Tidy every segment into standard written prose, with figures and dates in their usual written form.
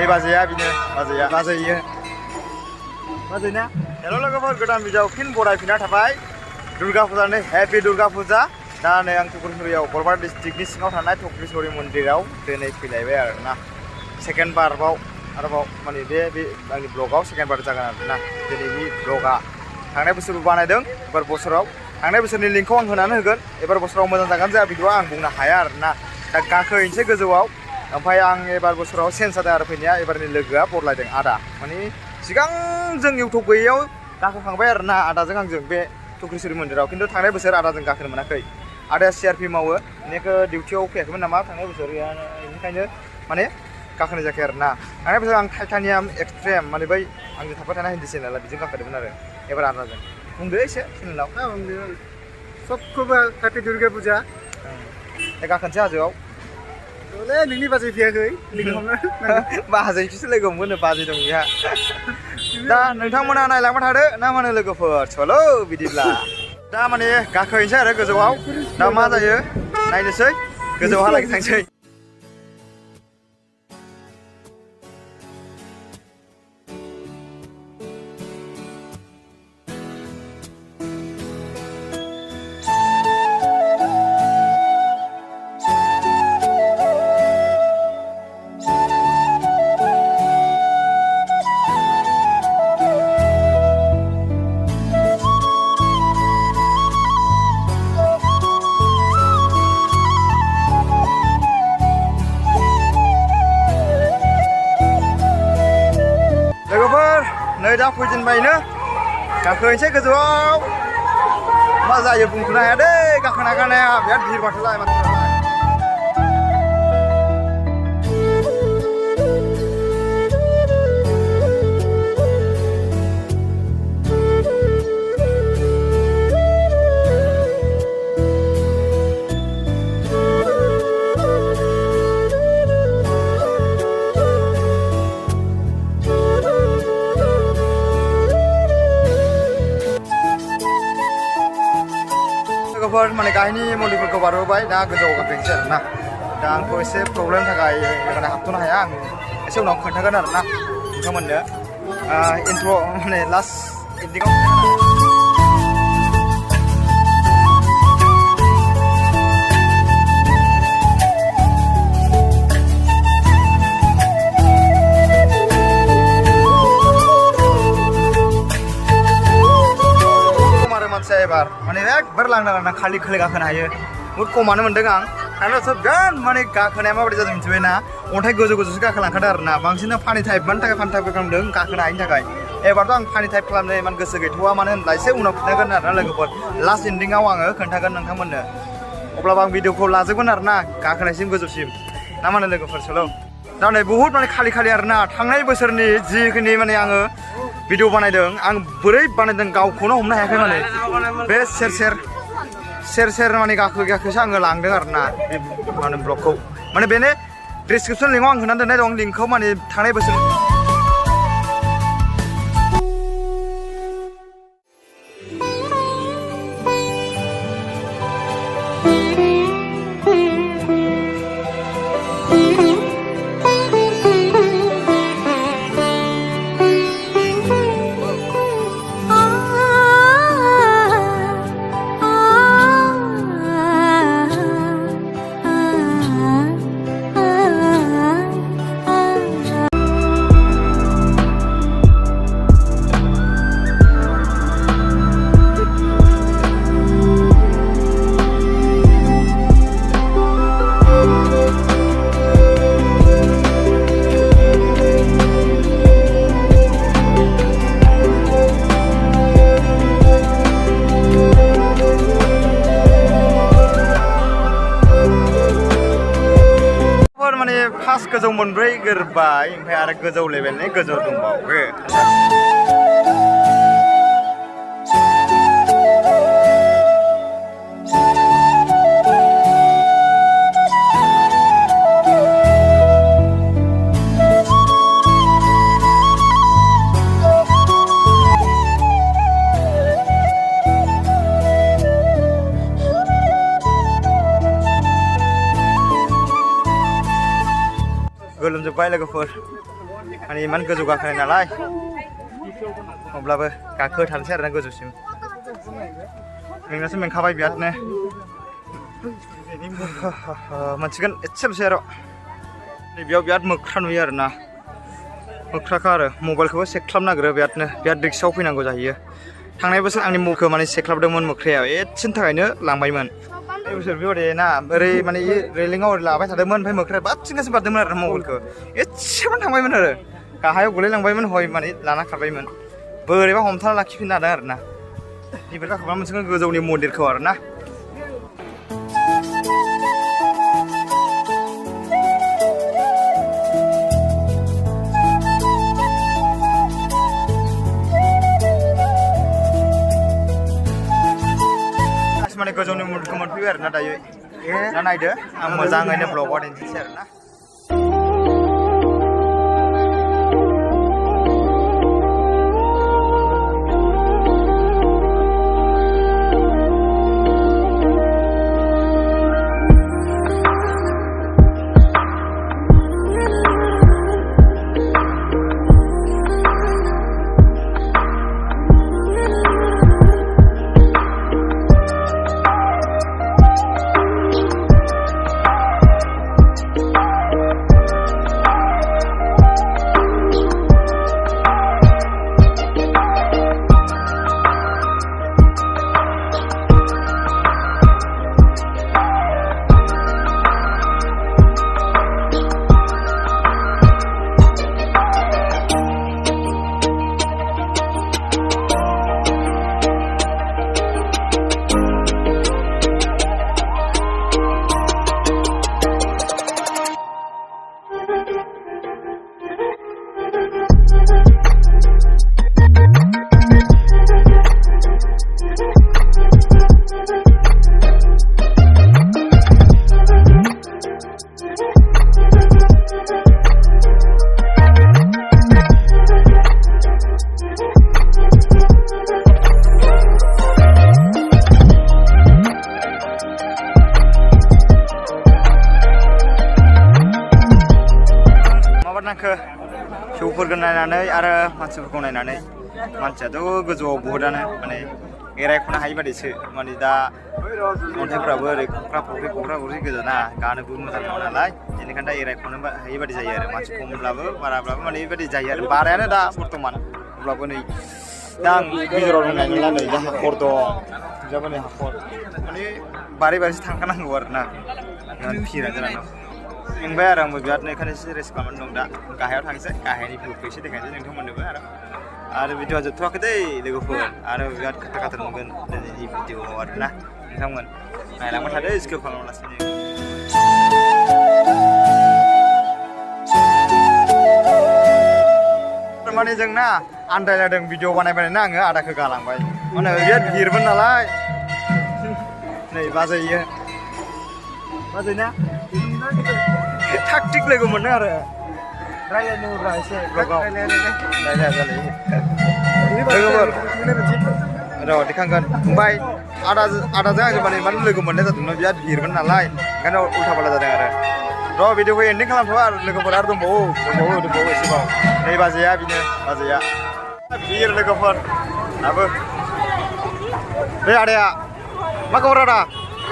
बाजैया बिनो बाजैयो बाजैना हेल' लोगोफोर गोदान भिडिअ फिन बरायफिनना थाबाय दुर्गा फुजानि हेपि दुर्गा फुजा दा नै आं टुक्राझारियाव बरपेटा डिस्ट्रिक्टनि सिङाव थानाय टुक्रेश्वरी मन्दिराव दिनै फैलायबाय आरोना सेकेन्ड बाराव आरोबाव माने बे आंनि ब्लगाव सेकेन्ड बार जागोन आरोना दिनैनि ब्लगा थांनाय बोसोरबो बानायदों एबार बोसोराव थांनाय बोसोरनि लिंकखौ आं होनानै होगोन एबार बोसोराव मोजां जागोन जाया भिडिअआ आं बुंनो हाया आरोना दा गाखोहैनोसै गोजौआव ओमफ्राय आं एबार बोसोराव चेन्ज जादों आरो फैनाया एबारनि लोगोआ बदलायदों आदा माने सिगां जों इउटुब गैयैयाव गाखोखांबाय आरोना आदाजों आंजों बे टुक्रेश्वरी मन्दिराव खिन्थु थांनाय बोसोर आदाजों गाखोनो मोनाखै आदाया CRP मावो बेनिखौ डिउटियाव फैयाखैमोन नामा थांनाय बोसोर बेनिखायनो माने गाखोनाय जायाखै आरोना थांनाय बोसोर आं टाइटानियाम एक्सट्रिम माने बै आंजों थाफाय थानाय हिन्दी चेनेला बेजों गाखोदोंमोन आरो एबार आदाजों बुंदो एसे चेनेलाव सबखौबो हेपि दुर्गा फुजा गाखोनोसै हाजोआव नोंनि बाजै फैयाखै लोगो हमनो बाजैखौसो लोगो हमगोन बाजै दं बेहा दा नोंथांमोना नायलांबाय थादो ना मा होनो लोगोफोर चलो बिदिब्ला दा माने गाखोहैनोसै आरो गोजौआव दा मा जायो नायनोसै गोजौहालागै थांसै नै दा फैजेनबायनो गाखोहैनोसै गोजौआव मा जायो बुंथ'नो हाया दै गाखोनो हानाया बिराद भिर माथोलाय मानसिफोरालाय माने गाहायनि मन्दिरफोरखौ बारबोबाय दा गोजौआव गाखोनोसै आरोना दा आंखौ एसे प्रब्लेम थाखाय हाबथ'नो हाया आं एसे उनाव खोन्थागोन आरोना नोंथांमोननो इन्ट्र' माने लास्ट एन्डिङाव एबार माने एकबार लांना खालि गाखोनो हायो बहुद खमानो मोन्दों आं थांनायावथ' बिराद माने गाखोनाया माबायदि जादों मिथिबाय ना अन्थाइ गोजौसो गाखोलांखादों आरोना बांसिन फानि टाइप मानि थाखाय फानि टाइप खालामदों गाखोनो हायिनि थाखाय एबारथ' आं फानि टाइप खालामनो इमान गोसो गैथ'वा मानो होनब्ला एसे उनाव खोन्थागोन आरोना लोगोफोर लास्ट एन्डिङाव आङो खोन्थागोन नोंथांमोननो अब्लाबो आं भिडिअखौ लाजोबगोन आरोना गाखोनायसिम गोजौसिम ना मा होनो लोगोफोर चलो दा नै बहुद माने खालि आरोना थांनाय बोसोरनि जिखिनि माने आङो भिडिअ बानायदों आं बोरै बानायदों गावखौनो हमनो हायाखै माने बे सेर माने गाखोसो आङो लांदों आरोना बे माने ब्लगखौ माने बेनो डिसक्रिपसन लिंकआव आं होनानै दोननाय दं लिंकखौ माने थांनाय बोसोर फार्स्ट गोजौ मोनब्रै गोरबाय ओमफ्राय आरो गोजौ लेभेलनि गोजौ दंबावो गोलोमजोब्बाय लोगोफोर माने इमान गोजौ गाखोनाय नालाय अब्लाबो गाखोथारनोसै आरोना गोजौसिम मेंनासो मेंखाबाय बिरादनो मोनसिगोन एसेल'सै आरो नैबेयाव बिराद मोख्रा नुयो आरोना मोख्राखा आरो मबाइलखौबो चेक खालामनो नागिरो बिराद रिक्सआव फैनांगौ जाहैयो थांनाय बोसोर आंनि मबाइलखौ माने चेक खालामदोंमोन मोख्राया एसेनि थाखायनो लांबायमोन बे बोसोर बेबायदि ना ओरै माने रेलिंआव ओरै लाबाय थादोंमोन ओमफ्राय मोख्राया बाथिंगासिनो बारदोंमोन आरो मबाइलखौ एसेबां थांबायमोन आरो गाहायाव गोलैलांबायमोन हय माने लाना खारबायमोन बोरैबा हमथाना लाखिफिननो हादों आरोना बेफोर गाखोबा मोनसे गोजौनि मन्दिरखौ आरोना माने गोजौनि मन्दिरखौ मोनफैबाय आरोना दायो दा नायदो आं मोजाङैनो ब्लगाव दिन्थिसै आरोना शौफोरखौ नायनानै आरो मानसिफोरखौ नायनानै मानसियाथ' गोजौआव बहुदानो माने एरायख'नो हायि बादिसो माने दा अन्थाइफ्राबो ओरै खख्रा खख्रि गोजाना गानोबो मोजां नङा नालाय बेनिखायनो दा एरायख'नो हायि बादि जायो आरो मानसि खमब्लाबो बाराब्लाबो माने बेबायदि जायो आरो बारायानो दा बर्थमान अब्लाबो नै दा आं गेजेराव दंनाय नंला नै दा हाखर दं बिजाबो नै हाखर माने बारैसो थांखानांगौ आरोना फिरा जानांगौ मेंबाय आरो आंबो बिरादनो ओंखायनो एसे रेस्ट खालामनानै दं दा गाहायाव थांसै गाहायनि भिउखौ एसे देखायनोसै नोंथांमोननोबो आरो भिडिअआ जोबथ'वाखै दै लोगोफोर आरो बिराद खाथार मोनगोन दिनैनि भिडिअआव आरोना नोंथांमोन नायलांबाय थादो स्किप खालामालासिनो माने जोंना आन्दायलायदों भिडिअ बानायबायना आङो आदाखौ गालांबाय माने बिराद भिरमोन नालाय नै बाजैयो बाजैना थाग थिग लोगो मोनदों आरो रायज्लायनोब्ला एसे ब्लगाव लोगोफोर र' दिखांगोन ओमफ्राय आदाजों आङो माने इमान लोगो मोननाय जादोंमोन बिराद भिरमोन नालाय ओंखायनो उल्था पाल्टा जादों आरो र' भिडिअखौ एन्डिं खालामथ'आ आरो लोगोफोर आरो दंबावो एसेबाव नै बाजैया बिनो बाजैया भिर लोगोफोर दाबो बे आदाया मा खबर आदा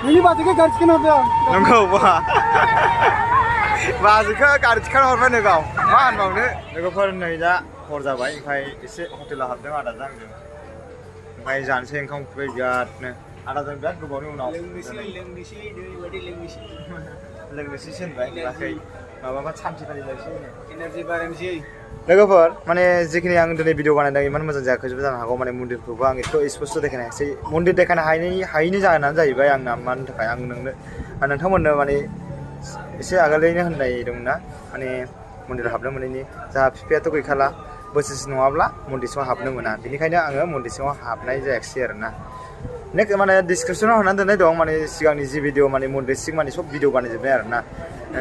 नोंनि बाजैखौ गारि थिखांना हरदों नंगौ बा बाजैखौ गारि थिखांना हरबाय नो गाव मा होनबावनो लोगोफोर नै दा हर जाबाय ओमफ्राय एसे हटेलाव हाबदों आदाजों आंजों ओमफ्राय जानोसै ओंखाम उखैबाय बिरादनो आदाजों बिराद गोबावनि उनाव लोंनोसैसो होनबाय नुवाखै माबा सान्थि फालि जायसै एनार्जि बारायनोसै लोगोफोर माने जिखिनि आं दिनै भिडिअ बानायदों इमान मोजां जायाखैबो जानो हागौ माने मन्दिरखौबो आं एथ' स्पस्ट देखायनो हायासै मन्दिर देखायनो हायैनि जाहोनानो जाहैबाय आंना मानि थाखाय आं नोंथांमोननो माने एसे आगोलैनो होननाय दंमोन ना माने मन्दिराव हाबनो मोनैनि जोंहा बिफायाथ' गैखाला बोसोरसे नङाब्ला मन्दिर सिङाव हाबनो मोना बेनिखायनो आङो मन्दिर सिङाव हाबनाय जायाखिसै आरोना नेक्स्ट माने डिसक्रिपसनाव होनानै दोननाय दं माने सिगांनि जि भिडिअ माने मन्दिर सिं माने सब भिडिअ बानायजोबनाय आरोना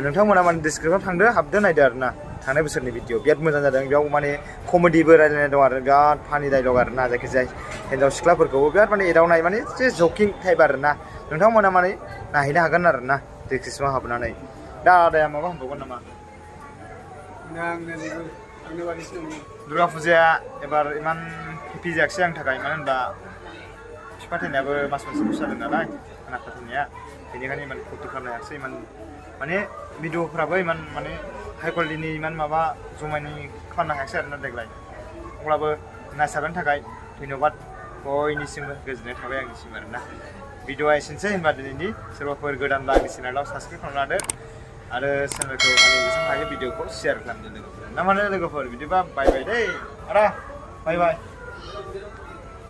नोंथांमोना माने डिसक्रिपसनाव थांदो हाबदो नायदो आरोना थांनाय बोसोरनि भिडिअ बिराद मोजां जादों बेयाव माने कमेडिबो रायलायनाय दं आरो बिराद फानि डायलग आरोना जायखिजाया हिन्जाव सिख्लाफोरखौबो बिराद माने एदावनाय माने एसे जकिं टाइप आरोना नोंथांमोना माने नायहैनो हागोन आरोना डिसक्रिपसनाव हाबनानै दा आदाया माबा होनबावगोन नामा दुर्गा फुजाया एबार इमान हेपि जायाखिसै आंनि थाखाय मानो होनबा बिफा थैनायाबो मास मोनसे जादों नालाय आंना बिफा थैनाया बेनिखायनो इमान फुरथि खालामनो हायाखिसै इमान माने भिडिअफ्राबो इमान माने हाइ कुवालिटिनि इमान माबा जमायनि खालामनो हायाखिसै आरोना देग्लाय अब्लाबो नायसाबनायनि थाखाय धन्यबाद बयनिसिमबो गोजोननाय थाबाय आंनिसिम आरोना भिडिअआ एसेनोसै होनबा दिनैनि सोरबाफोर गोदानब्ला आंनि चेनेलाव साबस्क्राइब खालामना लादो आरो चेनेलखौ माने जेसेबां हायो भिडिअखौ शेयार खालामदो लोगोफोर ना माने लोगोफोर बिदिबा बाय बाय दै आदा बाय बाय